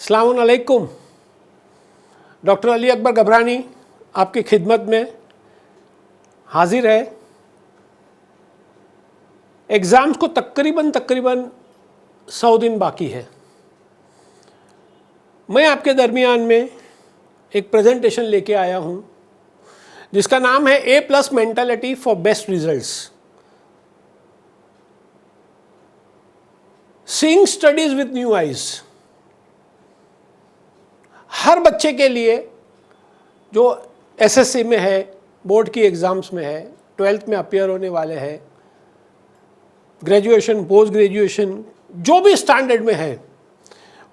अस्सलाम वालेकुम। डॉक्टर अली अकबर गबरानी आपकी खिदमत में हाजिर है। एग्ज़ाम्स को तकरीबन 100 दिन बाकी है। मैं आपके दरमियान में एक प्रेजेंटेशन लेके आया हूँ जिसका नाम है A+ mentality for best results, seeing studies with new eyes. हर बच्चे के लिए जो एसएससी में है, बोर्ड की एग्ज़ाम्स में है, 12th में अपीयर होने वाले हैं, ग्रेजुएशन, पोस्ट ग्रेजुएशन, जो भी स्टैंडर्ड में है,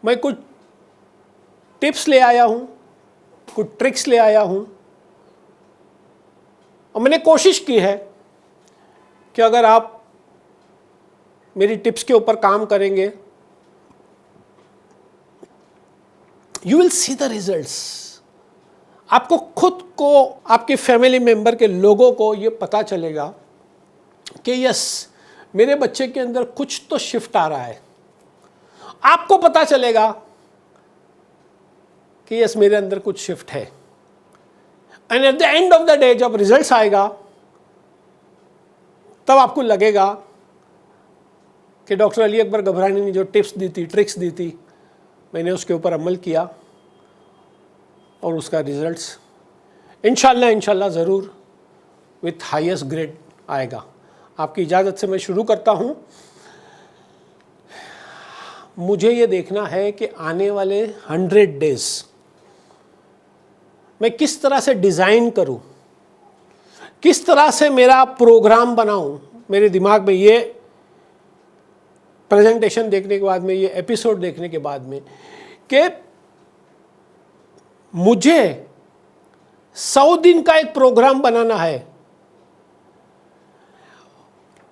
मैं कुछ टिप्स ले आया हूँ, कुछ ट्रिक्स ले आया हूँ। और मैंने कोशिश की है कि अगर आप मेरी टिप्स के ऊपर काम करेंगे, you will see the results. आपको खुद को, आपके फैमिली मेंबर के लोगों को ये पता चलेगा कि यस, मेरे बच्चे के अंदर कुछ तो शिफ्ट आ रहा है। आपको पता चलेगा कि यस, मेरे अंदर कुछ शिफ्ट है। And at the end of the day जब रिजल्ट्स आएगा तब आपको लगेगा कि डॉक्टर अली अकबर गबरानी ने जो टिप्स दी थी, ट्रिक्स दी थी, मैंने उसके ऊपर अमल किया और उसका रिजल्ट्स इंशाल्लाह ज़रूर विथ हाईएस्ट ग्रेड आएगा। आपकी इजाज़त से मैं शुरू करता हूँ। मुझे ये देखना है कि आने वाले 100 डेज मैं किस तरह से डिज़ाइन करूँ, किस तरह से मेरा प्रोग्राम बनाऊँ। मेरे दिमाग में ये प्रेजेंटेशन देखने के बाद में, ये एपिसोड देखने के बाद में, कि मुझे 100 दिन का एक प्रोग्राम बनाना है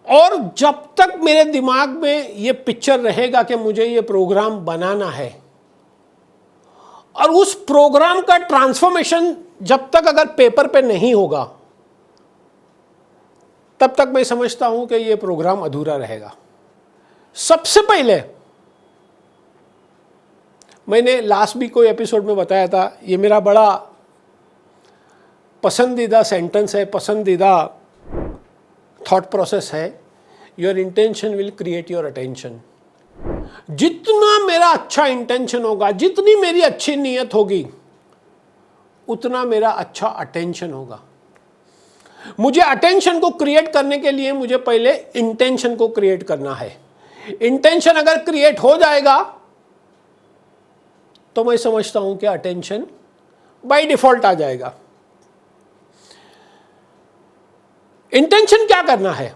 और जब तक मेरे दिमाग में ये पिक्चर रहेगा कि मुझे ये प्रोग्राम बनाना है और उस प्रोग्राम का ट्रांसफॉर्मेशन जब तक अगर पेपर पे नहीं होगा, तब तक मैं समझता हूं कि ये प्रोग्राम अधूरा रहेगा। सबसे पहले मैंने लास्ट भी कोई एपिसोड में बताया था, ये मेरा बड़ा पसंदीदा सेंटेंस है, पसंदीदा थॉट प्रोसेस है, your intention will create your attention. जितना मेरा अच्छा इंटेंशन होगा, जितनी मेरी अच्छी नीयत होगी, उतना मेरा अच्छा अटेंशन होगा। मुझे अटेंशन को क्रिएट करने के लिए मुझे पहले इंटेंशन को क्रिएट करना है। इंटेंशन अगर क्रिएट हो जाएगा तो मैं समझता हूं कि अटेंशन बाय डिफॉल्ट आ जाएगा। इंटेंशन क्या करना है?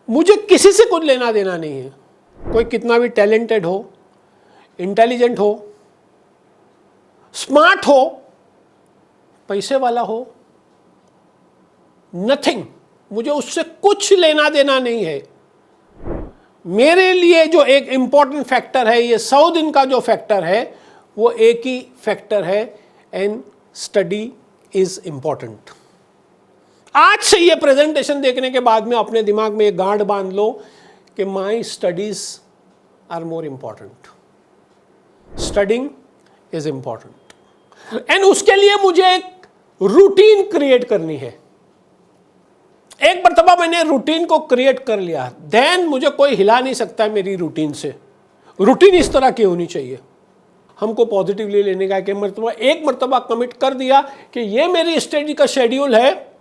मुझे किसी से कुछ लेना देना नहीं है। कोई कितना भी टैलेंटेड हो, इंटेलिजेंट हो, स्मार्ट हो, पैसे वाला हो, नथिंग, मुझे उससे कुछ लेना देना नहीं है। मेरे लिए जो एक इंपॉर्टेंट फैक्टर है, ये 100 दिन का जो फैक्टर है, वो एक ही फैक्टर है, एंड स्टडी इज इंपॉर्टेंट। आज से ये प्रेजेंटेशन देखने के बाद में अपने दिमाग में एक गांठ बांध लो कि my studies are more important, studying is important. And उसके लिए मुझे एक रूटीन क्रिएट करनी है। एक मर्तबा मैंने रूटीन को क्रिएट कर लिया, देन मुझे कोई हिला नहीं सकता मेरी रूटीन से। रूटीन इस तरह की होनी चाहिए। हमको पॉजिटिवली लेने का एक मर्तबा कमिट कर दिया कि ये मेरी स्टडी का शेड्यूल है,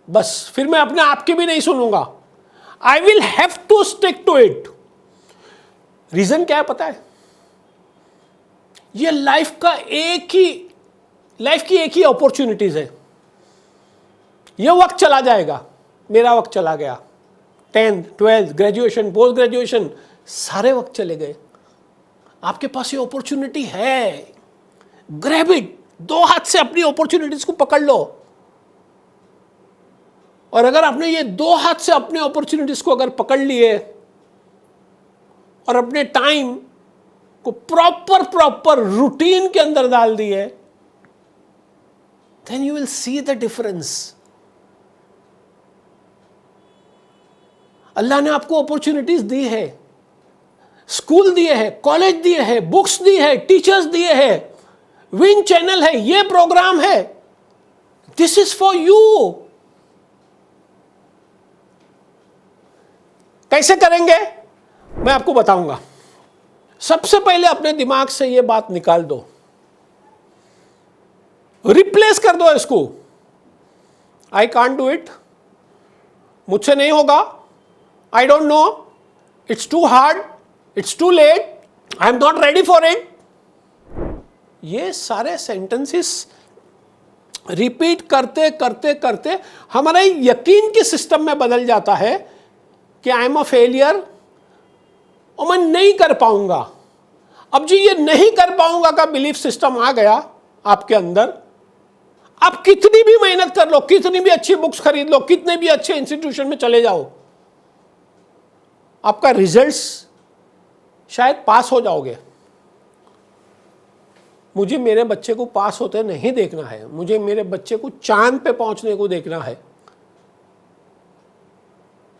बस फिर मैं अपने आप की भी नहीं सुनूंगा। I will have to stick to it. Reason क्या है पता है? ये लाइफ की एक ही अपॉर्चुनिटीज है। ये वक्त चला जाएगा, मेरा वक्त चला गया, 10th, 12th, graduation, post graduation, सारे वक्त चले गए। आपके पास ये अपॉर्चुनिटी है, ग्रैब इट। 2 हाथ से अपनी अपॉर्चुनिटीज को पकड़ लो। और अगर आपने ये 2 हाथ से अपने अपॉर्चुनिटीज को अगर पकड़ लिए और अपने टाइम को प्रॉपर रूटीन के अंदर डाल दिए, then you will see the difference. अल्लाह ने आपको अपॉर्चुनिटीज दी है, स्कूल दिए हैं, कॉलेज दिए हैं, बुक्स दिए हैं, टीचर्स दिए हैं, विन चैनल है, ये प्रोग्राम है, दिस इज फॉर यू। कैसे करेंगे मैं आपको बताऊंगा। सबसे पहले अपने दिमाग से ये बात निकाल दो, रिप्लेस कर दो इसको, आई कांट डू इट, मुझसे नहीं होगा, I don't know, it's too hard, it's too late, I am not ready for it. ये सारे सेंटेंसेस रिपीट करते करते करते हमारा यकीन के सिस्टम में बदल जाता है कि आई एम अ फेलियर और मैं नहीं कर पाऊंगा। अब जी ये नहीं कर पाऊंगा का बिलीफ सिस्टम आ गया आपके अंदर, आप कितनी भी मेहनत कर लो, कितनी भी अच्छी बुक्स खरीद लो, कितने भी अच्छे इंस्टीट्यूशन में चले जाओ, आपका रिजल्ट्स शायद पास हो जाओगे। मुझे मेरे बच्चे को पास होते नहीं देखना है, मुझे मेरे बच्चे को चांद पे पहुंचने को देखना है।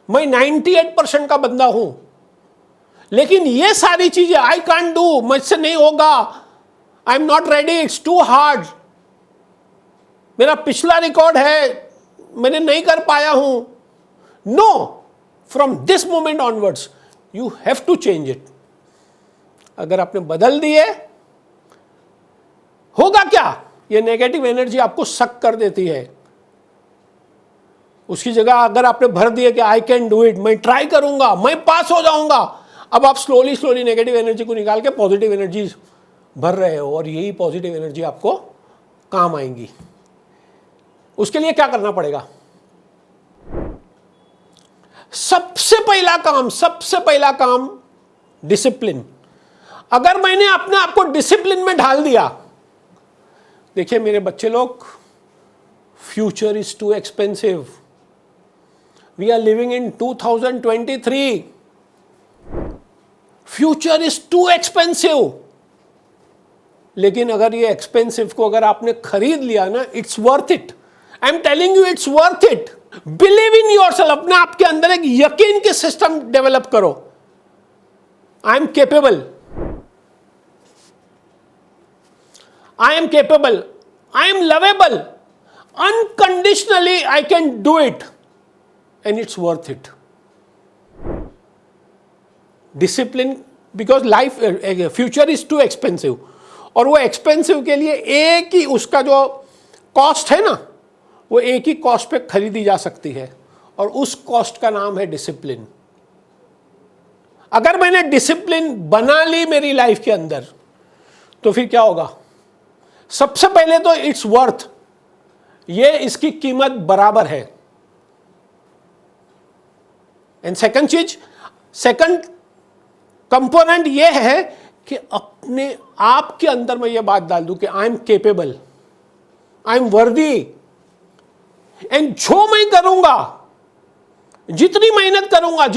मैं 98% का बंदा हूं, लेकिन ये सारी चीजें आई कांट डू, मुझसे नहीं होगा, I am not ready, it's too hard, मेरा पिछला रिकॉर्ड है, मैंने नहीं कर पाया हूं। No, from this moment onwards you have to change it. अगर आपने बदल दिए, होगा क्या, ये नेगेटिव एनर्जी आपको सक कर देती है। उसकी जगह अगर आपने भर दिया कि आई कैन डू इट, मैं ट्राई करूंगा, मैं पास हो जाऊंगा, अब आप स्लोली स्लोली नेगेटिव एनर्जी को निकाल के पॉजिटिव एनर्जी भर रहे हो, और यही पॉजिटिव एनर्जी आपको काम आएंगी। उसके लिए क्या करना पड़ेगा? सबसे पहला काम डिसिप्लिन। अगर मैंने अपने आप को डिसिप्लिन में ढाल दिया, देखिए मेरे बच्चे लोग, future is too expensive, we are living in 2023, future is too expensive. लेकिन अगर ये एक्सपेंसिव को अगर आपने खरीद लिया ना, it's worth it, I am telling you, it's worth it. Believe in yourself, अपने आप के अंदर एक यकीन के सिस्टम डेवलप करो। I am capable, I am capable, I am lovable, unconditionally I can do it and it's worth it. Discipline, because life, future is too expensive, और वो एक्सपेंसिव के लिए एक ही उसका जो कॉस्ट है ना, वो एक ही कॉस्ट पे खरीदी जा सकती है, और उस कॉस्ट का नाम है डिसिप्लिन। अगर मैंने डिसिप्लिन बना ली मेरी लाइफ के अंदर, तो फिर क्या होगा? सबसे पहले तो इट्स वर्थ, ये इसकी कीमत बराबर है। एंड सेकंड कंपोनेंट ये है कि अपने आप के अंदर मैं ये बात डाल दूं कि I am capable, I am वर्दी, एंड जो मैं करूंगा, जितनी मेहनत करूंगा,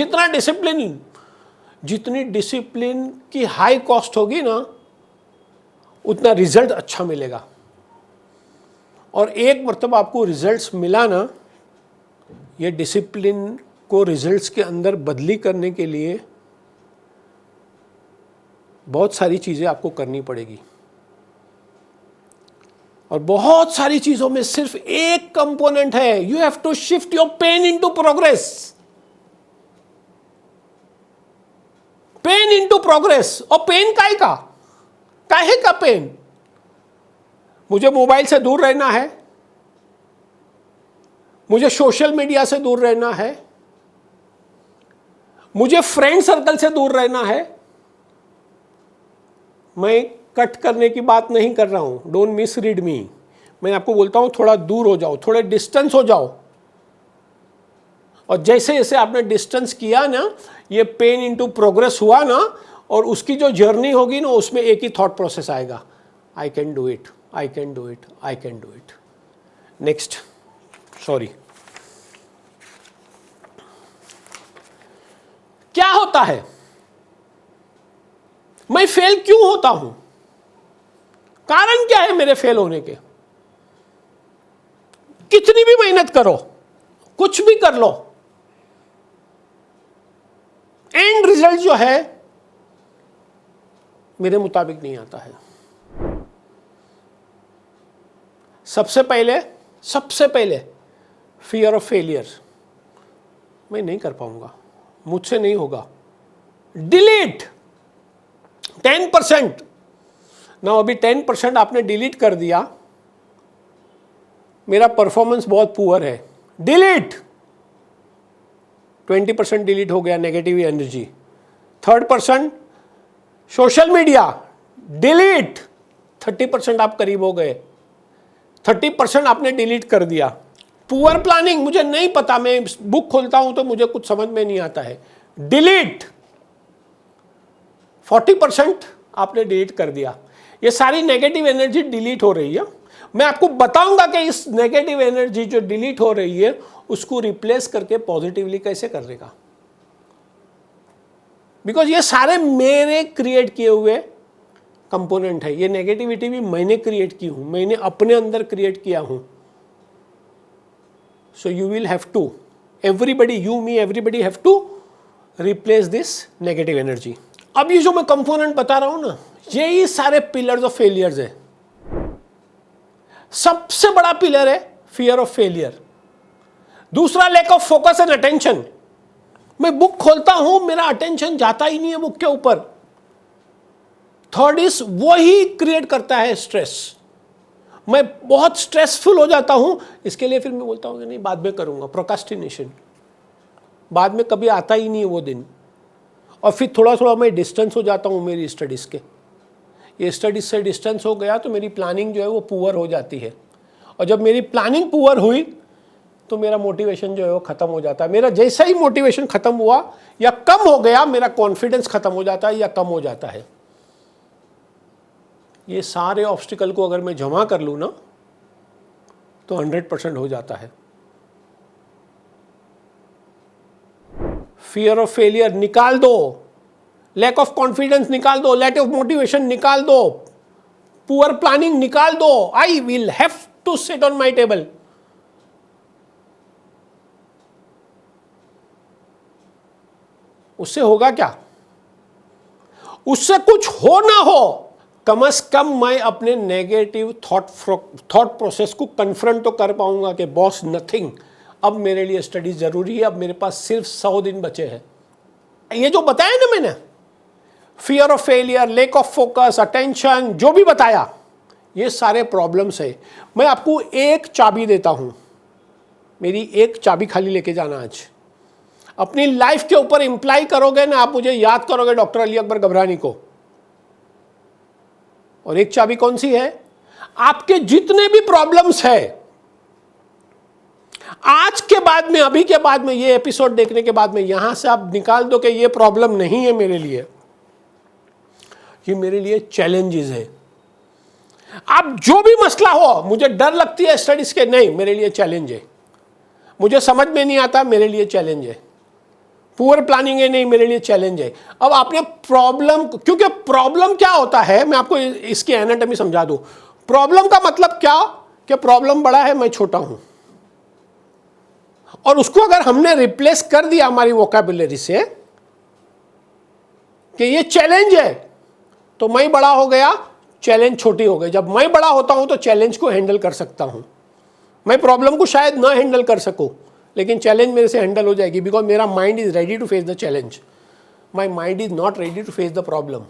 जितनी डिसिप्लिन की हाई कॉस्ट होगी ना, उतना रिजल्ट अच्छा मिलेगा। और एक मर्तबा आपको रिजल्ट्स मिला ना, ये डिसिप्लिन को रिजल्ट्स के अंदर बदली करने के लिए बहुत सारी चीज़ें आपको करनी पड़ेगी, और बहुत सारी चीज़ों में सिर्फ एक कंपोनेंट है, you have to shift your pain into progress. Pain into progress. और पेन काहे का पेन? मुझे मोबाइल से दूर रहना है, मुझे सोशल मीडिया से दूर रहना है, मुझे फ्रेंड सर्कल से दूर रहना है। मैं कट करने की बात नहीं कर रहा हूं, डोंट मिसरीड मी। मैं आपको बोलता हूं थोड़ा दूर हो जाओ, थोड़े डिस्टेंस हो जाओ, और जैसे जैसे आपने डिस्टेंस किया ना, ये पेन इनटू प्रोग्रेस हुआ ना, और उसकी जो जर्नी होगी ना, उसमें एक ही थॉट प्रोसेस आएगा, I can do it, I can do it, I can do it. Next, sorry, क्या होता है? मैं फेल क्यों होता हूं? कारण क्या है मेरे फेल होने के? कितनी भी मेहनत करो, कुछ भी कर लो, एंड रिजल्ट जो है मेरे मुताबिक नहीं आता है। सबसे पहले फियर ऑफ फेलियर, मैं नहीं कर पाऊंगा, मुझसे नहीं होगा, डिलीट 10%। ना अभी 10% आपने डिलीट कर दिया, मेरा परफॉर्मेंस बहुत पुअर है, डिलीट 20% डिलीट हो गया, negative energy. 3rd% social media, delete 30% आप करीब हो गए, 30% आपने डिलीट कर दिया। पुअर प्लानिंग, मुझे नहीं पता, मैं बुक खोलता हूं तो मुझे कुछ समझ में नहीं आता है, डिलीट 40% आपने डिलीट कर दिया। ये सारी नेगेटिव एनर्जी डिलीट हो रही है। मैं आपको बताऊंगा कि इस नेगेटिव एनर्जी जो डिलीट हो रही है उसको रिप्लेस करके पॉजिटिवली कैसे करने का, बिकॉज ये सारे मेरे क्रिएट किए हुए कंपोनेंट है। ये नेगेटिविटी भी मैंने क्रिएट की हूं, मैंने अपने अंदर क्रिएट किया हूं। So you will have to, everybody, you me everybody have to replace this negative energy. अब ये जो मैं कंपोनेंट बता रहा हूं ना, यही सारे पिलर्स ऑफ फेलियर्स है। सबसे बड़ा पिलर है फियर ऑफ फेलियर, दूसरा lack of focus and attention. मैं बुक खोलता हूं, मेरा अटेंशन जाता ही नहीं है बुक के ऊपर। 3rd इज वही क्रिएट करता है स्ट्रेस। मैं बहुत स्ट्रेसफुल हो जाता हूं, इसके लिए फिर मैं बोलता हूं कि नहीं बाद में करूंगा, प्रोक्रास्टिनेशन, बाद में कभी आता ही नहीं है वो दिन। और फिर थोड़ा थोड़ा मैं डिस्टेंस हो जाता हूं मेरी स्टडीज के। ये स्टडीज से डिस्टेंस हो गया तो मेरी प्लानिंग जो है वो पुअर हो जाती है, और जब मेरी प्लानिंग पुअर हुई तो मेरा मोटिवेशन जो है वो खत्म हो जाता है। मेरा जैसा ही मोटिवेशन खत्म हुआ या कम हो गया, मेरा कॉन्फिडेंस खत्म हो जाता है या कम हो जाता है। ये सारे ऑब्स्टिकल को अगर मैं जमा कर लूं ना तो 100% हो जाता है। फियर ऑफ फेलियर निकाल दो, लैक ऑफ कॉन्फिडेंस निकाल दो, लैक ऑफ मोटिवेशन निकाल दो, पुअर प्लानिंग निकाल दो। I will have to sit on my table. उससे होगा क्या? उससे कुछ हो ना हो, कम से कम मैं अपने नेगेटिव थॉट प्रोसेस को कन्फ्रंट तो कर पाऊंगा कि बॉस नथिंग, अब मेरे लिए स्टडी जरूरी है, अब मेरे पास सिर्फ 100 दिन बचे हैं। ये जो बताया ना मैंने, fear of failure, lack of focus, attention, जो भी बताया, ये सारे प्रॉब्लम्स है। मैं आपको एक चाबी देता हूं, मेरी एक चाबी खाली लेके जाना। आज अपनी लाइफ के ऊपर इंप्लाई करोगे ना, आप मुझे याद करोगे डॉक्टर अली अकबर गबरानी को। और एक चाबी कौन सी है? आपके जितने भी प्रॉब्लम्स है, आज के बाद में, अभी के बाद में, ये एपिसोड देखने के बाद में यहां से आप निकाल दो कि ये प्रॉब्लम नहीं है मेरे लिए, ये मेरे लिए चैलेंजेस है। आप जो भी मसला हो, मुझे डर लगती है स्टडीज के, नहीं, मेरे लिए चैलेंज है। मुझे समझ में नहीं आता, मेरे लिए चैलेंज है। पुअर प्लानिंग है, नहीं, मेरे लिए चैलेंज है। अब आपने प्रॉब्लम, क्योंकि प्रॉब्लम क्या होता है, मैं आपको इसकी एनाटॉमी समझा दूं। प्रॉब्लम का मतलब क्या कि प्रॉब्लम बड़ा है, मैं छोटा हूं, और उसको अगर हमने रिप्लेस कर दिया हमारी वोकैबुलरी से कि ये चैलेंज है, तो मैं बड़ा हो गया, चैलेंज छोटी हो गई। जब मैं बड़ा होता हूं तो चैलेंज को हैंडल कर सकता हूं। मैं प्रॉब्लम को शायद ना हैंडल कर सकूं, लेकिन चैलेंज मेरे से हैंडल हो जाएगी, because my mind is ready to face the challenge. My mind is not ready to face the problem.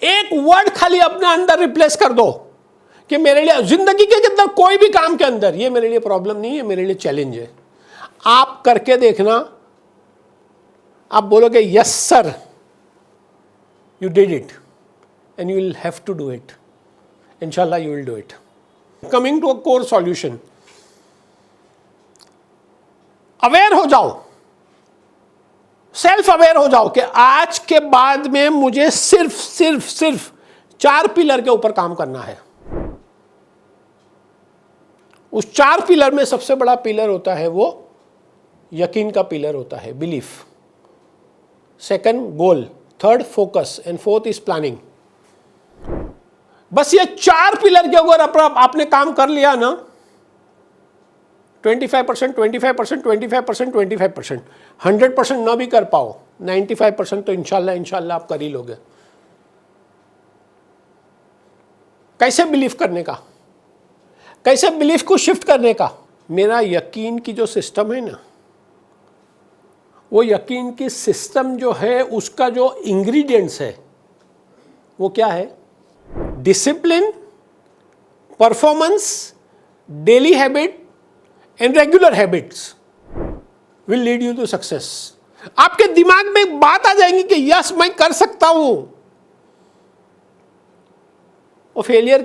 एक वर्ड खाली अपने अंदर रिप्लेस कर दो कि मेरे लिए जिंदगी के अंदर, कोई भी काम के अंदर, ये मेरे लिए प्रॉब्लम नहीं है, मेरे लिए चैलेंज है। आप करके देखना, आप बोलोगे yes sir, you did it and you will have to do it. इंशाल्लाह you will do it. Coming to a core solution, aware हो जाओ, सेल्फ अवेयर हो जाओ कि आज के बाद में मुझे सिर्फ 4 पिलर के ऊपर काम करना है। उस 4 पिलर में सबसे बड़ा पिलर होता है वो यकीन का पिलर होता है, belief. Second goal, third focus, and fourth is planning. बस ये 4 पिलर के ऊपर आपने काम कर लिया ना, 25%, 25%, 25%, 25%, 100% ना भी कर पाओ, 95% तो इंशाल्लाह आप कर ही लोगे। कैसे बिलीव करने का, कैसे बिलीफ को शिफ्ट करने का। मेरा यकीन की जो सिस्टम है ना, वो यकीन की सिस्टम जो है उसका जो इंग्रेडिएंट्स है वो क्या है? Discipline, performance, daily habit and regular habits will lead you to success. आपके दिमाग में एक बात आ जाएगी कि यस मैं कर सकता हूं। और फेलियर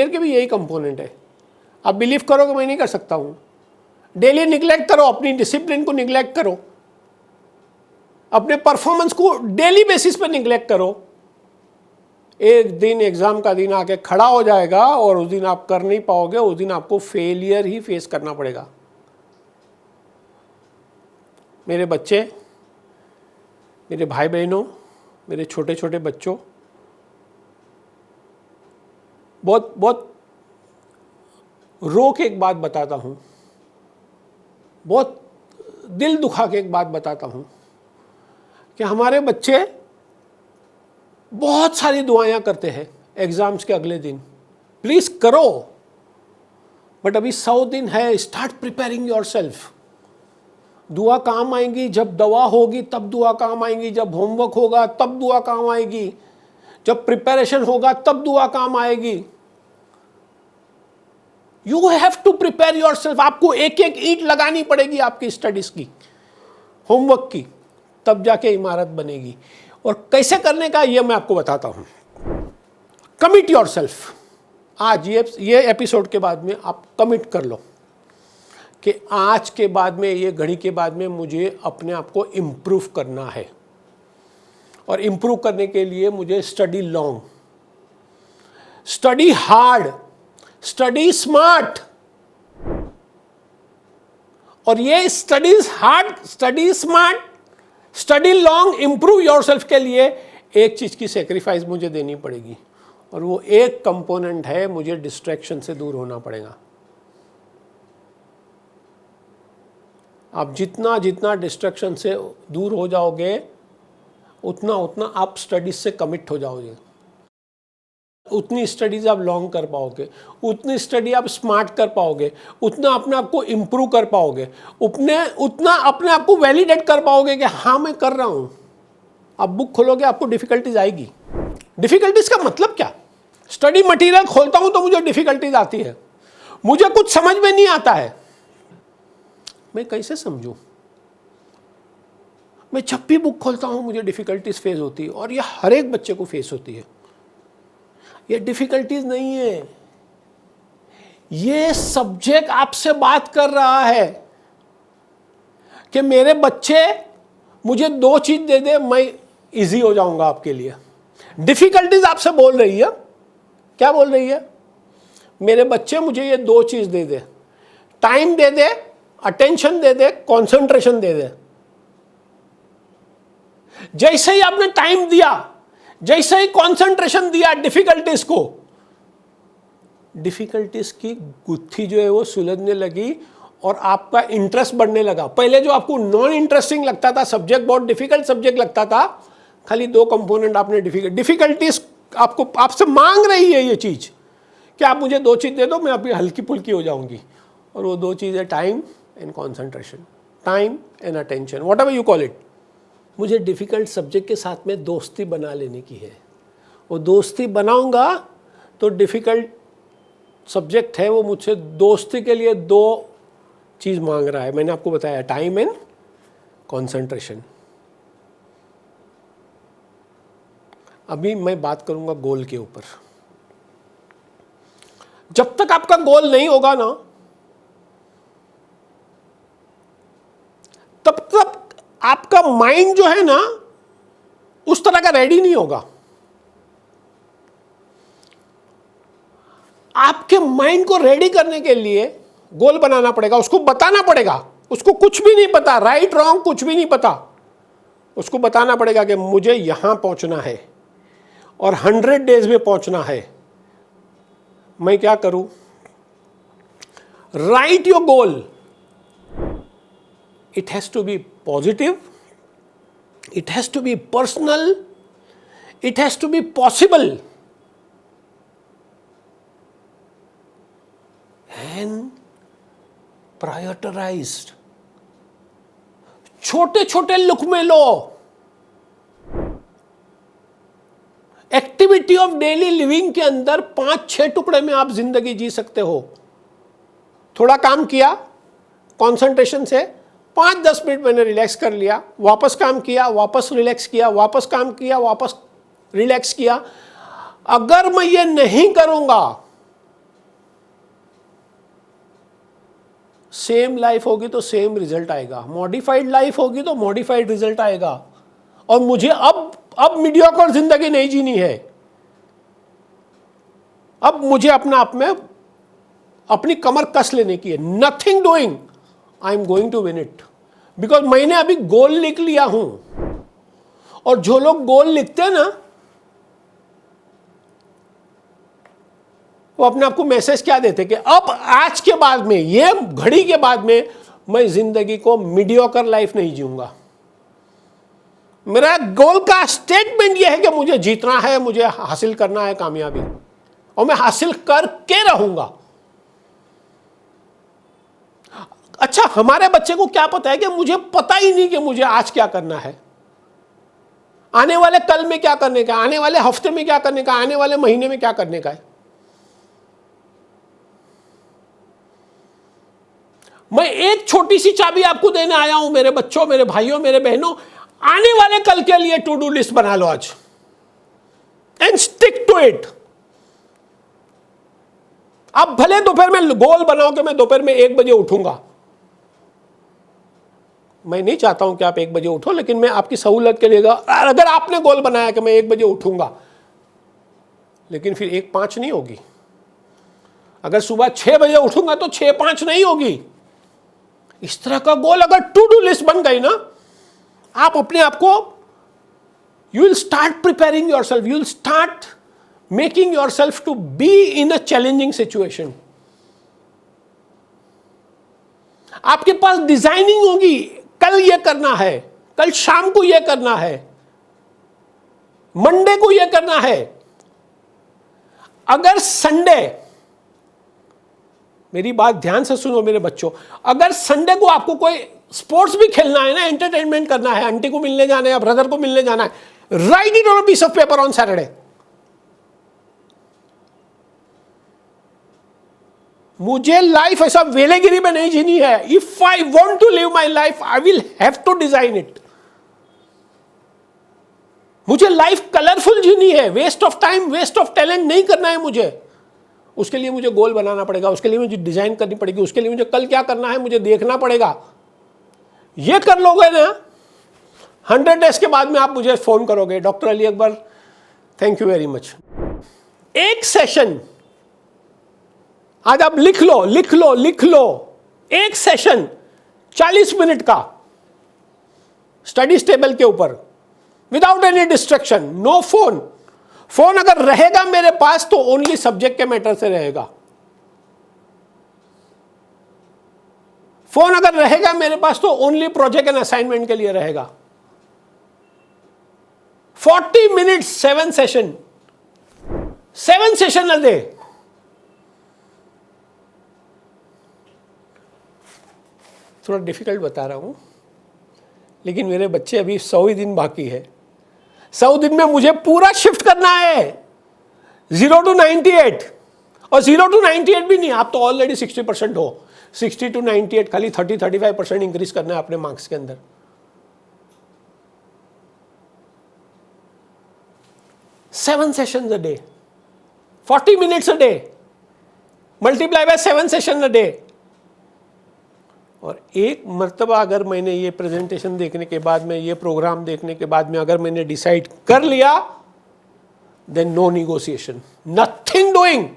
के भी यही कंपोनेंट है। आप बिलीव करो कि मैं नहीं कर सकता हूं, डेली निग्लेक्ट करो, अपनी डिसिप्लिन को निग्लेक्ट करो, अपने परफॉर्मेंस को डेली बेसिस पे निग्लेक्ट करो, एक दिन एग्जाम का दिन आके खड़ा हो जाएगा और उस दिन आप कर नहीं पाओगे, उस दिन आपको फेलियर ही फेस करना पड़ेगा। मेरे बच्चे, मेरे भाई बहनों, मेरे छोटे छोटे बच्चों, बहुत रो के एक बात बताता हूं, बहुत दिल दुखा के एक बात बताता हूं कि हमारे बच्चे बहुत सारी दुआएं करते हैं एग्जाम्स के अगले दिन। प्लीज करो, बट अभी 100 दिन है, स्टार्ट प्रिपेयरिंग योरसेल्फ। दुआ काम आएंगी जब दवा होगी, तब दुआ काम आएंगी, जब होमवर्क होगा तब दुआ काम आएगी, जब प्रिपरेशन होगा तब दुआ काम आएगी। You have to prepare yourself. आपको एक एक ईंट लगानी पड़ेगी आपकी स्टडीज की, होमवर्क की, तब जाके इमारत बनेगी। और कैसे करने का ये मैं आपको बताता हूं। Commit yourself. आज ये एपिसोड के बाद में आप कमिट कर लो कि आज के बाद में, ये घड़ी के बाद में मुझे अपने आप को इम्प्रूव करना है। और इम्प्रूव करने के लिए मुझे study long, study hard, study smart. और ये studies hard, study smart, study long, improve yourself के लिए एक चीज की सेक्रीफाइस मुझे देनी पड़ेगी। और वो एक कंपोनेंट है, मुझे डिस्ट्रैक्शन से दूर होना पड़ेगा। आप जितना जितना डिस्ट्रैक्शन से दूर हो जाओगे, उतना उतना आप स्टडीज से कमिट हो जाओगे, उतनी स्टडीज आप लॉन्ग कर पाओगे, उतनी स्टडी आप स्मार्ट कर पाओगे, उतना अपने आप को इम्प्रूव कर पाओगे, उतना अपने आप को वैलिडेट कर पाओगे कि हाँ मैं कर रहा हूं। आप बुक खोलोगे, आपको डिफिकल्टीज आएगी। डिफिकल्टीज का मतलब क्या? स्टडी मटेरियल खोलता हूं तो मुझे डिफिकल्टीज आती है, मुझे कुछ समझ में नहीं आता है, मैं कैसे समझूं? मैं जब भी बुक खोलता हूं मुझे डिफिकल्टीज फेस होती है, और यह हर एक बच्चे को फेस होती है। ये डिफिकल्टीज नहीं है, ये सब्जेक्ट आपसे बात कर रहा है कि मेरे बच्चे मुझे 2 चीज दे दे, मैं इजी हो जाऊंगा आपके लिए। डिफिकल्टीज आपसे बोल रही है, क्या बोल रही है? मेरे बच्चे मुझे ये 2 चीज दे दे, टाइम दे दे, अटेंशन दे दे, कंसंट्रेशन दे दे। जैसे ही आपने टाइम दिया, जैसे ही कंसंट्रेशन दिया डिफिकल्टीज को, डिफिकल्टीज की गुत्थी जो है वो सुलझने लगी और आपका इंटरेस्ट बढ़ने लगा। पहले जो आपको नॉन इंटरेस्टिंग लगता था, सब्जेक्ट बहुत डिफिकल्ट सब्जेक्ट लगता था, खाली 2 कंपोनेंट आपने डिफिकल्टीज आपको आपसे मांग रही है ये चीज कि आप मुझे 2 चीज दे दो, मैं अभी हल्की फुल्की हो जाऊंगी। और वो 2 चीज है time and concentration, time and attention, what ever you call it. मुझे डिफ़िकल्ट सब्जेक्ट के साथ में दोस्ती बना लेने की है। वो दोस्ती बनाऊंगा तो डिफ़िकल्ट सब्जेक्ट है वो मुझसे दोस्ती के लिए 2 चीज़ मांग रहा है। मैंने आपको बताया, टाइम एंड कंसंट्रेशन। अभी मैं बात करूंगा गोल के ऊपर। जब तक आपका गोल नहीं होगा ना, तब तक आपका माइंड जो है ना उस तरह का रेडी नहीं होगा। आपके माइंड को रेडी करने के लिए गोल बनाना पड़ेगा, उसको बताना पड़ेगा। उसको कुछ भी नहीं पता, राइट रॉन्ग कुछ भी नहीं पता। उसको बताना पड़ेगा कि मुझे यहां पहुंचना है और 100 डेज में पहुंचना है। मैं क्या करूं? Right your goal. It has to be positive, it has to be personal, it has to be possible. And prioritised. छोटे छोटे लुक में लो। एक्टिविटी ऑफ डेली लिविंग के अंदर 5-6 टुकड़े में आप जिंदगी जी सकते हो। थोड़ा काम किया कंसंट्रेशन से, 5-10 मिनट मैंने रिलैक्स कर लिया, वापस काम किया, वापस रिलैक्स किया, वापस काम किया, वापस रिलैक्स किया। अगर मैं ये नहीं करूंगा, सेम लाइफ होगी तो सेम रिजल्ट आएगा, मॉडिफाइड लाइफ होगी तो मॉडिफाइड रिजल्ट आएगा। और मुझे अब मीडियोकर जिंदगी नहीं जीनी है। अब मुझे अपना आप में अपनी कमर कस लेने की है। Nothing doing, I am going to win it, because मैंने अभी गोल लिख लिया हूं। और जो लोग गोल लिखते हैं ना, वो अपने आप को मैसेज क्या देते कि अब आज के बाद में, ये घड़ी के बाद में, मैं जिंदगी को मीडियोकर लाइफ नहीं जीऊंगा। मेरा गोल का स्टेटमेंट यह है कि मुझे जीतना है, मुझे हासिल करना है कामयाबी, और मैं हासिल करके रहूंगा। अच्छा, हमारे बच्चे को क्या पता है कि मुझे पता ही नहीं कि मुझे आज क्या करना है, आने वाले कल में क्या करने का, आने वाले हफ्ते में क्या करने का, आने वाले महीने में क्या करने का है। मैं एक छोटी सी चाबी आपको देने आया हूं मेरे बच्चों, मेरे भाइयों, मेरे बहनों। आने वाले कल के लिए टू डू लिस्ट बना लो आज एंड स्टिक टू इट। आप भले दोपहर में गोल बनाओ कि मैं दोपहर में 1 बजे उठूंगा। मैं नहीं चाहता हूं कि आप 1 बजे उठो, लेकिन मैं आपकी सहूलत के लिए, अगर आपने गोल बनाया कि मैं 1 बजे उठूंगा, लेकिन फिर 1-5 नहीं होगी। अगर सुबह 6 बजे उठूंगा तो 6-5 नहीं होगी। इस तरह का गोल अगर टू डू लिस्ट बन गई ना, आप अपने आप को, you will start preparing yourself, you will start making yourself to be in a challenging situation. आपके पास डिजाइनिंग होगी, कल ये करना है, कल शाम को ये करना है, मंडे को ये करना है। अगर संडे, मेरी बात ध्यान से सुनो मेरे बच्चों, अगर संडे को आपको कोई स्पोर्ट्स भी खेलना है ना, एंटरटेनमेंट करना है, आंटी को मिलने जाना है या ब्रदर को मिलने जाना है, write it on a piece of paper on Saturday. मुझे लाइफ ऐसा वेलेगिरी में नहीं जीनी है। If I want to live my life, I will have to design it. मुझे लाइफ कलरफुल जीनी है, waste of time, waste of talent नहीं करना है मुझे। उसके लिए मुझे गोल बनाना पड़ेगा, उसके लिए मुझे डिजाइन करनी पड़ेगी, उसके लिए मुझे कल क्या करना है मुझे देखना पड़ेगा। ये कर लोगे ना, 100 डेज के बाद में आप मुझे फोन करोगे, doctor Ali Akbar thank you very much. एक सेशन आज आप लिख लो, लिख लो, लिख लो। एक सेशन 40 मिनट का स्टडी टेबल के ऊपर, without any distraction, no phone. Phone अगर रहेगा मेरे पास तो ओनली सब्जेक्ट के मैटर से रहेगा। फोन अगर रहेगा मेरे पास तो ओनली प्रोजेक्ट एंड असाइनमेंट के लिए रहेगा। 40 minutes, 7 session, 7 session a day. थोड़ा डिफिकल्ट बता रहा हूं, लेकिन मेरे बच्चे अभी 100 ही दिन बाकी है। 100 दिन में मुझे पूरा शिफ्ट करना है 0 to 98। और 0 to 98 भी नहीं, आप तो ऑलरेडी 60% हो। 60 to 98 खाली 30-35% इंक्रीज करना है अपने मार्क्स के अंदर। 7 sessions a day, 40 minutes a day, multiply by 7 session a day. और एक मर्तबा अगर मैंने ये प्रेजेंटेशन देखने के बाद में, ये प्रोग्राम देखने के बाद में अगर मैंने डिसाइड कर लिया, then no negotiation, nothing doing.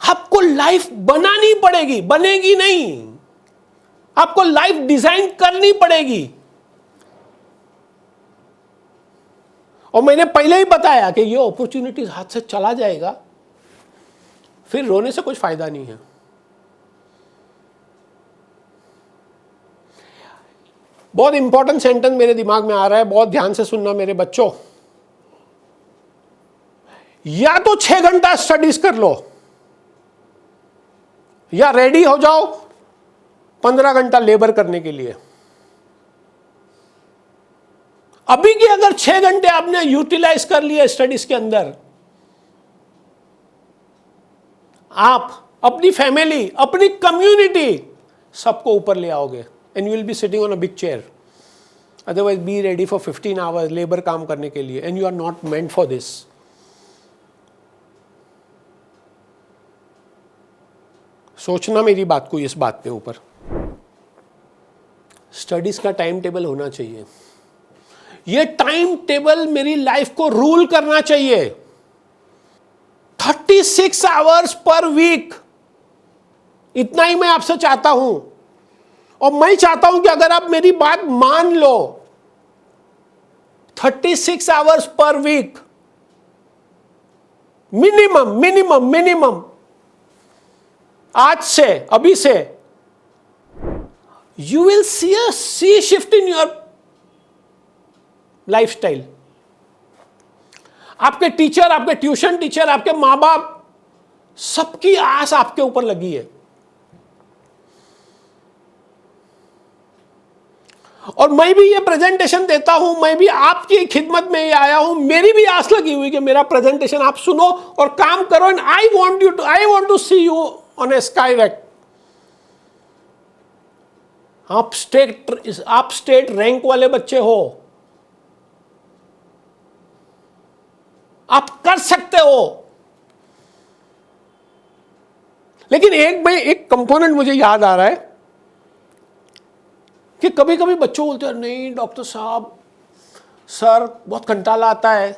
आपको लाइफ बनानी पड़ेगी, बनेगी नहीं। आपको लाइफ डिजाइन करनी पड़ेगी। और मैंने पहले ही बताया कि ये अपॉर्चुनिटीज हाथ से चला जाएगा, फिर रोने से कुछ फायदा नहीं है। बहुत इंपॉर्टेंट सेंटेंस मेरे दिमाग में आ रहा है, बहुत ध्यान से सुनना मेरे बच्चों। या तो 6 घंटा स्टडीज कर लो, या रेडी हो जाओ 15 घंटा लेबर करने के लिए। अभी की अगर 6 घंटे आपने यूटिलाइज कर लिए स्टडीज के अंदर, आप अपनी फैमिली, अपनी कम्युनिटी, सबको ऊपर ले आओगे and you will be sitting on a big chair. Otherwise be ready for 15 hours labour काम करने के लिए and you are not meant for this. सोचना मेरी बात को इस बात के ऊपर। स्टडीज का टाइम टेबल होना चाहिए। ये टाइम टेबल मेरी लाइफ को रूल करना चाहिए। 36 आवर्स पर वीक, इतना ही मैं आपसे चाहता हूं। और मैं चाहता हूं कि अगर आप मेरी बात मान लो, 36 hours per week minimum minimum minimum, आज से, अभी से, you will see a sea shift in your lifestyle. आपके टीचर, आपके ट्यूशन टीचर, आपके मां बाप, सबकी आस आपके ऊपर लगी है। और मैं भी ये प्रेजेंटेशन देता हूं, मैं भी आपकी खिदमत में आया हूं। मेरी भी आस लगी हुई कि मेरा प्रेजेंटेशन आप सुनो और काम करो। And I want to see you on a sky rack. आप स्टेट रैंक वाले बच्चे हो, आप कर सकते हो। लेकिन एक कंपोनेंट मुझे याद आ रहा है कि कभी कभी बच्चों बोलते हैं, नहीं डॉक्टर साहब, सर बहुत कंटाला आता है,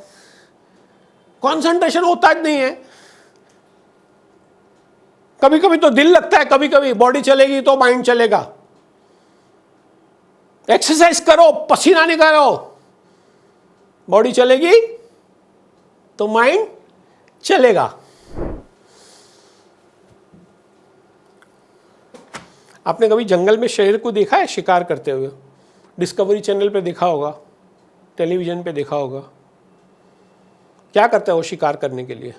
कंसंट्रेशन होता ही नहीं है। कभी कभी तो दिल लगता है, कभी कभी बॉडी चलेगी तो माइंड चलेगा। एक्सरसाइज करो, पसीना निकालो, बॉडी चलेगी तो माइंड चलेगा। आपने कभी जंगल में शेर को देखा है शिकार करते हुए? डिस्कवरी चैनल पे देखा होगा, टेलीविजन पे देखा होगा। क्या करता है वो शिकार करने के लिए?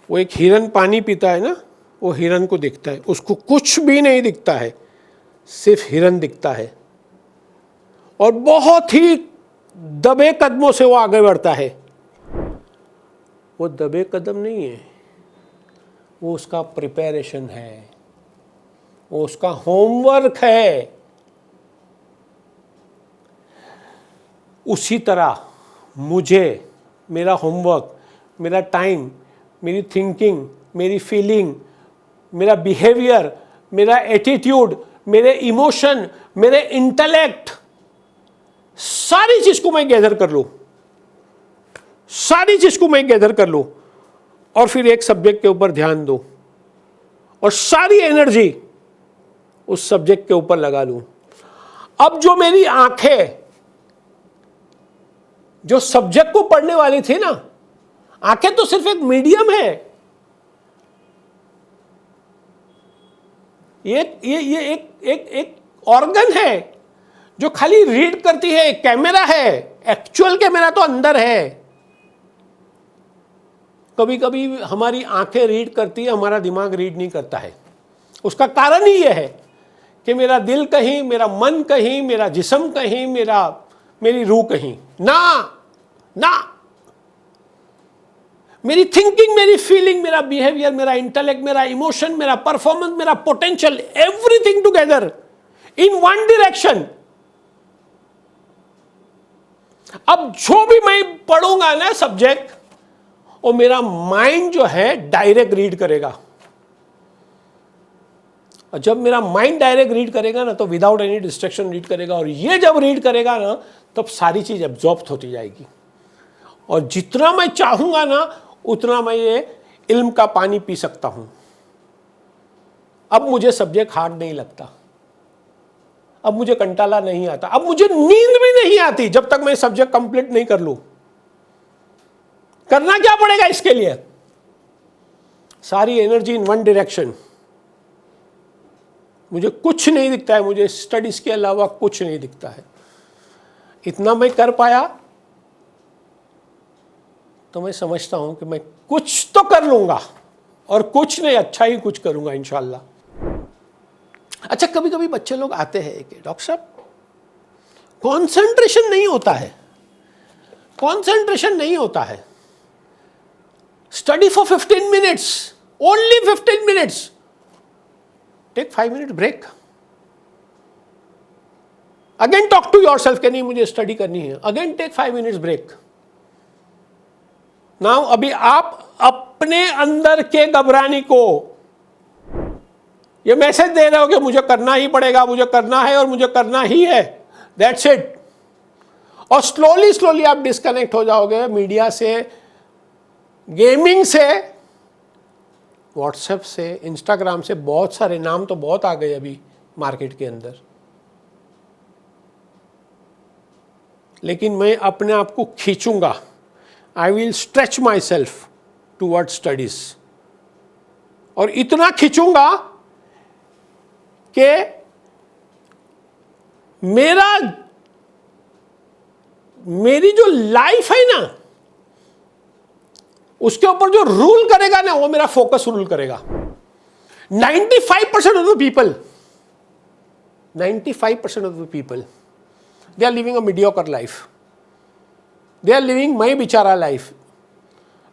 वो एक हिरन पानी पीता है ना, वो हिरन को दिखता है, उसको कुछ भी नहीं दिखता है, सिर्फ हिरन दिखता है। और बहुत ही दबे कदमों से वो आगे बढ़ता है। वो दबे कदम नहीं है, वो उसका प्रिपरेशन है, वो उसका होमवर्क है। उसी तरह मुझे मेरा होमवर्क, मेरा टाइम, मेरी थिंकिंग, मेरी फीलिंग, मेरा बिहेवियर, मेरा एटीट्यूड, मेरे इमोशन, मेरे इंटेलेक्ट, सारी चीज को मैं गैदर कर लूं, सारी चीज को मैं गैदर कर लूं और फिर एक सब्जेक्ट के ऊपर ध्यान दूं और सारी एनर्जी उस सब्जेक्ट के ऊपर लगा लूं। अब जो मेरी आंखें जो सब्जेक्ट को पढ़ने वाली थी ना, आंखें तो सिर्फ एक मीडियम है। ये एक ऑर्गन है जो खाली रीड करती है, कैमरा है, एक्चुअल कैमरा तो अंदर है। कभी कभी हमारी आंखें रीड करती है, हमारा दिमाग रीड नहीं करता है। उसका कारण ही यह है कि मेरा दिल कहीं, मेरा मन कहीं, मेरा जिस्म कहीं, मेरी रूह कहीं ना मेरी थिंकिंग, मेरी फीलिंग, मेरा बिहेवियर, मेरा इंटेलेक्ट, मेरा इमोशन, मेरा परफॉर्मेंस, मेरा potential, everything together in one direction. अब जो भी मैं पढ़ूंगा ना सब्जेक्ट, और मेरा माइंड जो है डायरेक्ट रीड करेगा। और जब मेरा माइंड डायरेक्ट रीड करेगा ना, तो विदाउट एनी डिस्ट्रैक्शन रीड करेगा। और ये जब रीड करेगा ना, तब सारी चीज एब्जॉर्ब होती जाएगी। और जितना मैं चाहूंगा ना, उतना मैं ये इल्म का पानी पी सकता हूं। अब मुझे सब्जेक्ट हार्ड नहीं लगता, अब मुझे कंटाला नहीं आता, अब मुझे नींद भी नहीं आती जब तक मैं सब्जेक्ट कंप्लीट नहीं कर लूं। करना क्या पड़ेगा इसके लिए? सारी एनर्जी इन वन डायरेक्शन। मुझे कुछ नहीं दिखता है, मुझे स्टडीज के अलावा कुछ नहीं दिखता है। इतना मैं कर पाया तो मैं समझता हूं कि मैं कुछ तो कर लूंगा। और कुछ नहीं, अच्छा ही कुछ करूंगा इंशाल्लाह। अच्छा, कभी कभी बच्चे लोग आते हैं कि डॉक्टर साहब कॉन्सेंट्रेशन नहीं होता है, कॉन्सेंट्रेशन नहीं होता है, study for 15 minutes, only 15 minutes, take 5 minute break, again talk to yourself कि नहीं मुझे स्टडी करनी है, again take 5 minutes break. Now अभी आप अपने अंदर के घबराने को ये मैसेज दे रहे हो कि मुझे करना ही पड़ेगा, मुझे करना है और मुझे करना ही है, दैट्स इट। और स्लोली स्लोली आप डिस्कनेक्ट हो जाओगे मीडिया से, गेमिंग से, व्हाट्सएप से, इंस्टाग्राम से, बहुत सारे नाम तो बहुत आ गए अभी मार्केट के अंदर। लेकिन मैं अपने आप को खींचूंगा, I will stretch my self toward studies, और इतना खींचूंगा कि मेरी जो लाइफ है ना, उसके ऊपर जो रूल करेगा ना, वो मेरा फोकस रूल करेगा। 95% of the people, 95% of the people, they are living a mediocre life, they are living मैं बेचारा लाइफ,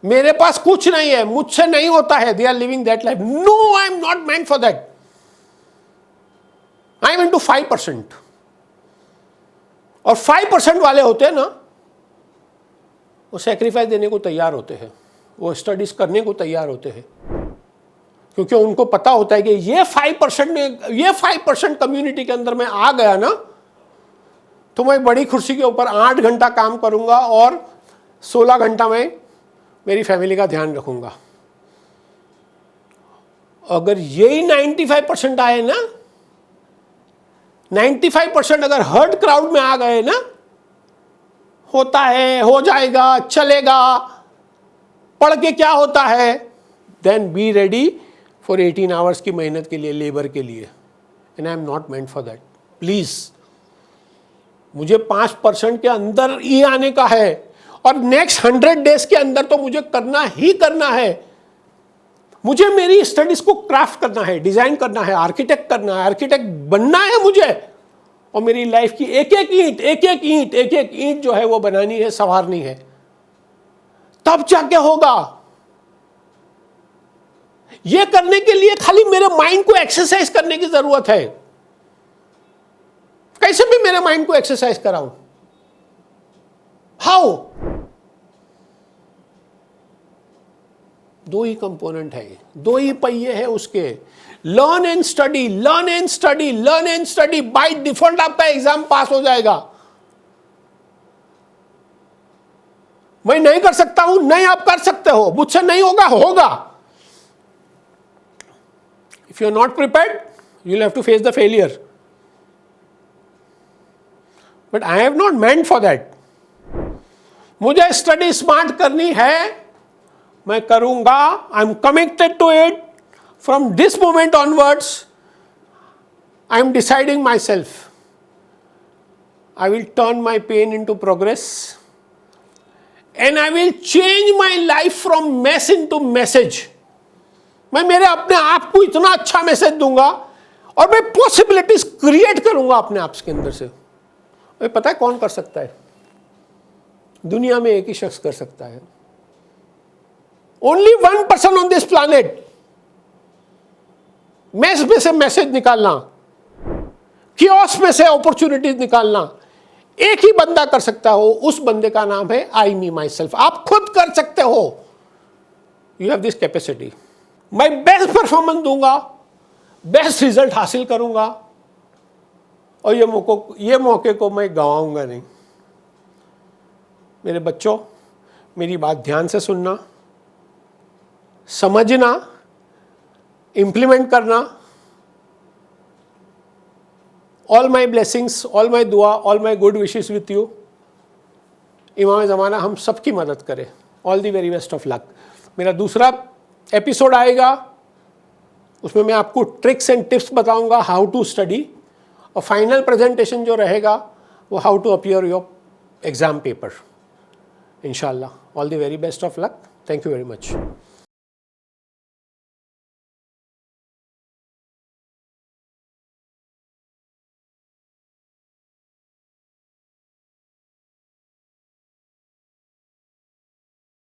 मेरे पास कुछ नहीं है, मुझसे नहीं होता है, they are living that life. No, I am not meant for that, I am into 5%। और 5% वाले होते हैं ना, वो सेक्रीफाइस देने को तैयार होते हैं, वो स्टडीज करने को तैयार होते हैं, क्योंकि उनको पता होता है कि ये 5% कम्युनिटी के अंदर मैं आ गया ना, तो मैं बड़ी कुर्सी के ऊपर 8 घंटा काम करूंगा और 16 घंटा मैं मेरी फैमिली का ध्यान रखूंगा। अगर यही 95% आए ना, 95% अगर हर्ड क्राउड में आ गए ना, होता है, हो जाएगा, चलेगा, पढ़ के क्या होता है, then be ready for 18 hours की मेहनत के लिए, लेबर के लिए। And I am not meant for that. Please, मुझे 5% के अंदर ही आने का है, और नेक्स्ट 100 डेज के अंदर तो मुझे करना ही करना है। मुझे मेरी स्टडीज को क्राफ्ट करना है, डिजाइन करना है, आर्किटेक्ट करना है, आर्किटेक्ट बनना है मुझे, और मेरी लाइफ की एक एक ईंट जो है वो बनानी है, संवारनी है, तब जाके होगा। ये करने के लिए खाली मेरे माइंड को एक्सरसाइज करने की जरूरत है। कैसे भी मेरे माइंड को एक्सरसाइज कराऊं? हाउ? 2 ही कंपोनेंट है, 2 ही पहिए हैं उसके, learn and study, learn and study, learn and study. By default आपका एग्जाम पास हो जाएगा। मैं नहीं कर सकता हूं, नहीं आप कर सकते हो, मुझसे नहीं होगा, होगा। If you are not prepared, you will have to face the failure, but I have not meant for that. मुझे स्टडी स्मार्ट करनी है, मैं करूंगा, I am committed to it. From this moment onwards I am deciding myself, I will turn my pain into progress, and I will change my life from mess into message. मैं मेरे अपने आप को इतना अच्छा message दूंगा, और मैं पॉसिबिलिटीज क्रिएट करूंगा अपने आप के अंदर से। मैं पता है कौन कर सकता है? दुनिया में एक ही शख्स कर सकता है, only 1% on this planet. Mess में से मैसेज निकालना, कियोस्क में से अपॉर्चुनिटीज निकालना, एक ही बंदा कर सकता हो। उस बंदे का नाम है आई मी माई सेल्फ। आप खुद कर सकते हो, यू हैव दिस कैपेसिटी। मैं बेस्ट परफॉर्मेंस दूंगा, बेस्ट रिजल्ट हासिल करूंगा, और ये मौके को मैं गंवाऊंगा नहीं। मेरे बच्चों, मेरी बात ध्यान से सुनना, समझना, इंप्लीमेंट करना। All my blessings, all my दुआ, all my good wishes with you. इमाम ज़माना हम सबकी मदद करे। All the very best of luck. मेरा दूसरा एपिसोड आएगा, उसमें मैं आपको ट्रिक्स एंड टिप्स बताऊंगा, हाउ टू स्टडी, और फाइनल प्रेजेंटेशन जो रहेगा वो how to appear your exam paper, इंशाल्लाह। All the very best of luck. Thank you very much.